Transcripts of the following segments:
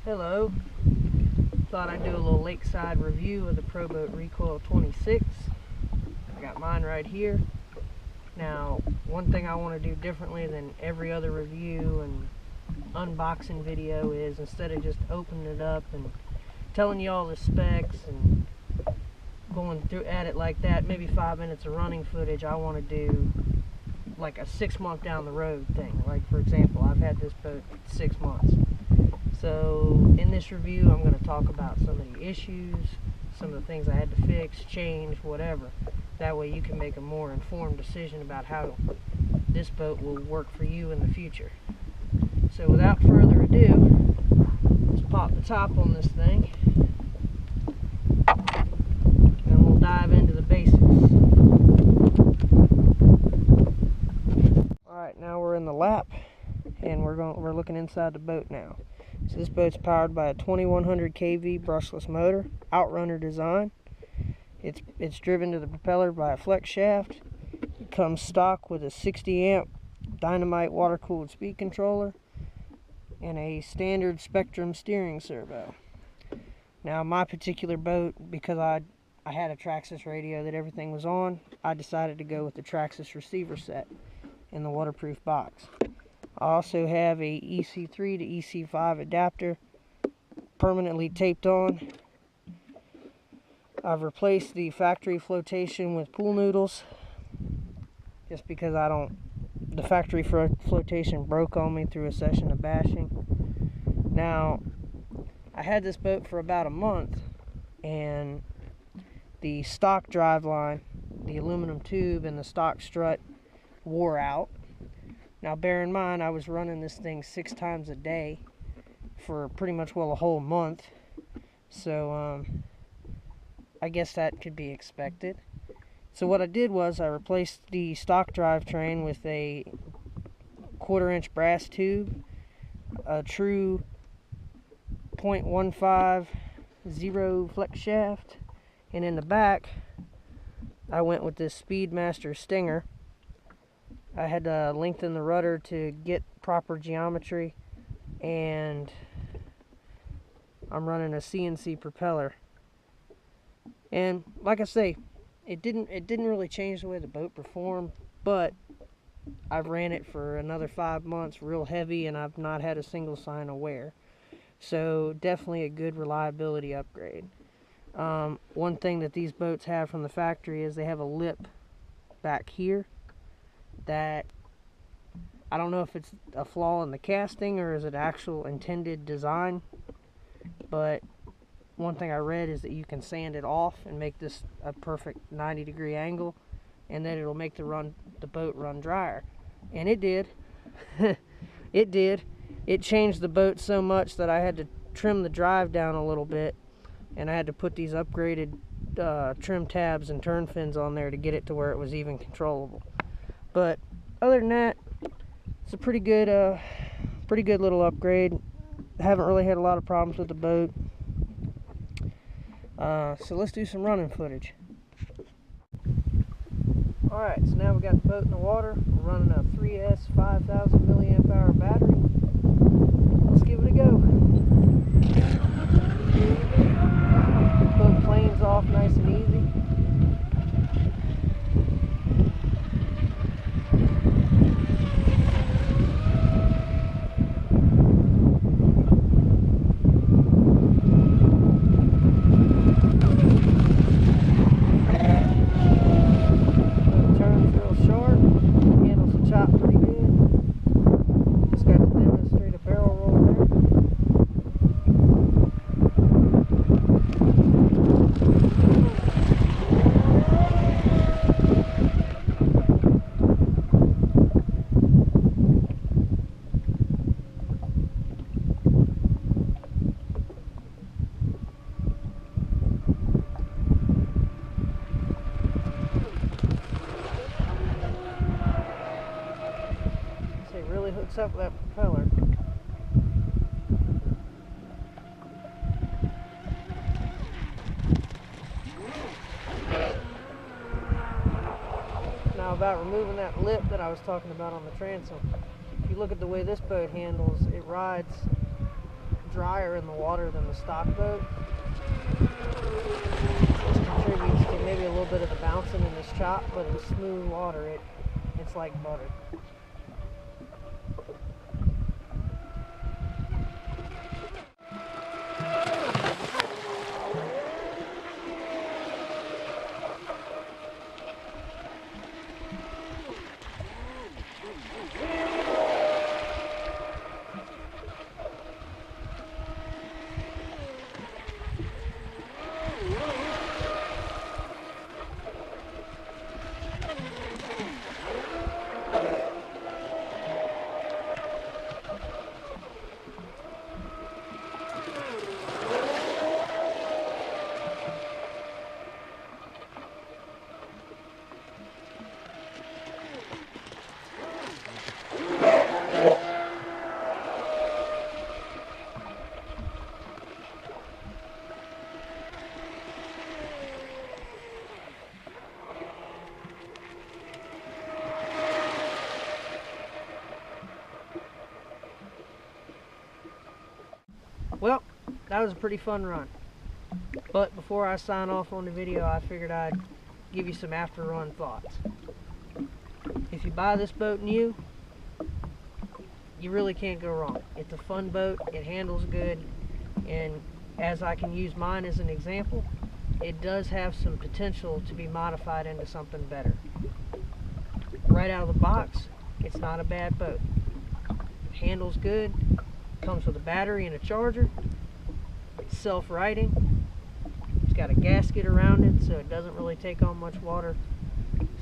Hello, thought I'd do a little lakeside review of the Proboat Recoil 26. I got mine right here. Now, one thing I want to do differently than every other review and unboxing video is, instead of just opening it up and telling you all the specs and going through at it like that, maybe 5 minutes of running footage, I want to do like a 6-month down the road thing. Like, for example, I've had this boat 6 months. So in this review, I'm going to talk about some of the issues, some of the things I had to fix, change, whatever. That way you can make a more informed decision about how this boat will work for you in the future. So without further ado, let's pop the top on this thing, and we'll dive into the basics. Alright, now we're in the lap, and we're looking inside the boat now. So this boat's powered by a 2100 kV brushless motor, Outrunner design. It's driven to the propeller by a flex shaft. It comes stock with a 60 amp Dynamite water-cooled speed controller and a standard Spectrum steering servo. Now my particular boat, because I had a Traxxas radio that everything was on, I decided to go with the Traxxas receiver set in the waterproof box. I also have a EC3 to EC5 adapter permanently taped on. I've replaced the factory flotation with pool noodles just because the factory flotation broke on me through a session of bashing. Now, I had this boat for about a month, and the stock driveline, the aluminum tube, and the stock strut wore out. Now, bear in mind, I was running this thing 6 times a day for pretty much, well, a whole month. So, I guess that could be expected. So what I did was I replaced the stock drivetrain with a 1/4 inch brass tube, a true 0.15 flex shaft, and in the back, I went with this Speedmaster Stinger. I had to lengthen the rudder to get proper geometry, and I'm running a CNC propeller. And like I say, it didn't really change the way the boat performed, but I've ran it for another 5 months real heavy, and I've not had a single sign of wear. So definitely a good reliability upgrade. One thing that these boats have from the factory is they have a lip back here that I don't know if it's a flaw in the casting or is it actual intended design, but one thing I read is that you can sand it off and make this a perfect 90-degree angle, and then it'll make the boat run drier. And it did. It did. It changed the boat so much that I had to trim the drive down a little bit, and I had to put these upgraded trim tabs and turn fins on there to get it to where it was even controllable. But other than that, it's a pretty good little upgrade. I haven't really had a lot of problems with the boat. So let's do some running footage. Alright, so now we got the boat in the water. We're running a 3S 5000 milliamp hour battery. Let's give it a go. Boat planes off nice and easy. Hooks up that propeller. Now about removing that lip that I was talking about on the transom. If you look at the way this boat handles, it rides drier in the water than the stock boat, which contributes to maybe a little bit of the bouncing in this chop, but in smooth water, it's like butter. Well, that was a pretty fun run. But before I sign off on the video, I figured I'd give you some after run thoughts. If you buy this boat new, you really can't go wrong. It's a fun boat, it handles good, and as I can use mine as an example, it does have some potential to be modified into something better. Right out of the box, it's not a bad boat. It handles good. Comes with a battery and a charger. It's self-righting. It's got a gasket around it, so it doesn't really take on much water.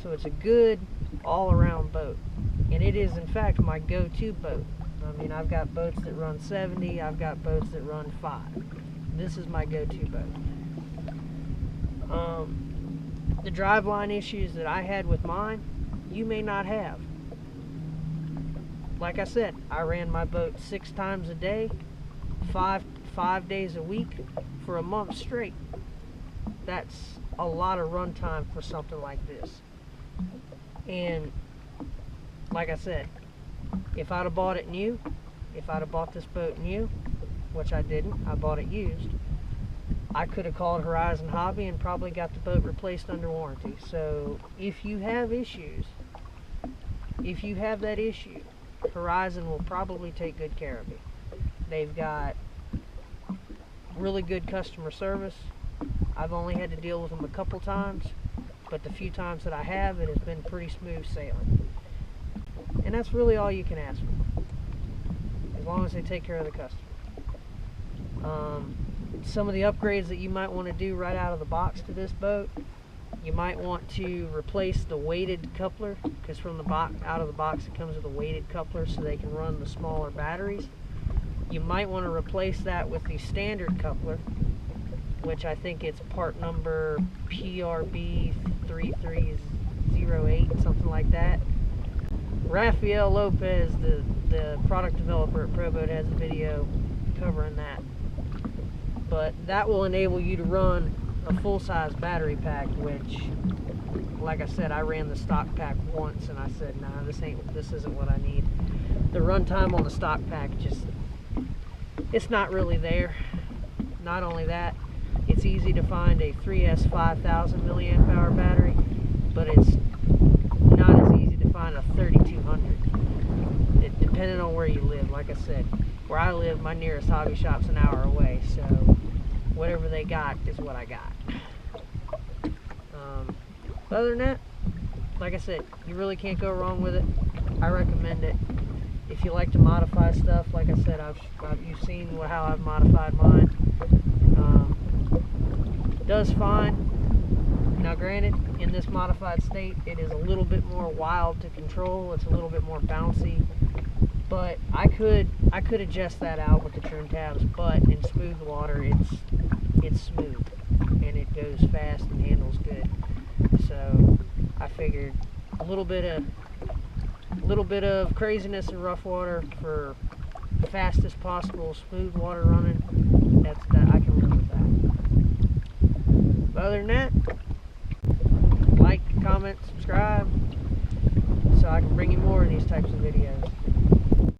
So it's a good all-around boat. And it is, in fact, my go-to boat. I mean, I've got boats that run 70. I've got boats that run 5. This is my go-to boat. The driveline issues that I had with mine, you may not have. Like I said, I ran my boat 6 times a day, five days a week for a month straight. That's a lot of run time for something like this. And like I said, if I'd have bought it new, if I'd have bought this boat new, which I didn't, I bought it used, I could have called Horizon Hobby and probably got the boat replaced under warranty. So if you have issues, if you have that issue, Horizon will probably take good care of you. They've got really good customer service. I've only had to deal with them a couple times, but the few times that I have, it has been pretty smooth sailing. And that's really all you can ask for, as long as they take care of the customer. Some of the upgrades that you might want to do right out of the box to this boat, you might want to replace the weighted coupler, because from the box, out of the box, it comes with a weighted coupler so they can run the smaller batteries. You might want to replace that with the standard coupler, which I think it's part number PRB3308, something like that. Rafael Lopez, the product developer at Proboat, has a video covering that. But that will enable you to run a full-size battery pack, which, like I said, I ran the stock pack once and I said, nah, this isn't what I need. The runtime on the stock pack it's not really there. Not only that, it's easy to find a 3S 5000 milliamp hour battery, but it's not as easy to find a 3200. Depending on where you live. Like I said, where I live, my nearest hobby shop's an hour away, so whatever they got is what I got. Other than that, like I said, you really can't go wrong with it. I recommend it. If you like to modify stuff, like I said, you've seen how I've modified mine. It does fine. Now granted, in this modified state, it is a little bit more wild to control. It's a little bit more bouncy. But I could adjust that out with the trim tabs, but in smooth water, it's smooth. And it goes fast and handles good. So I figured a little bit of craziness in rough water for fastest possible smooth water running. I can live with that. But other than that, like, comment, subscribe, so I can bring you more of these types of videos.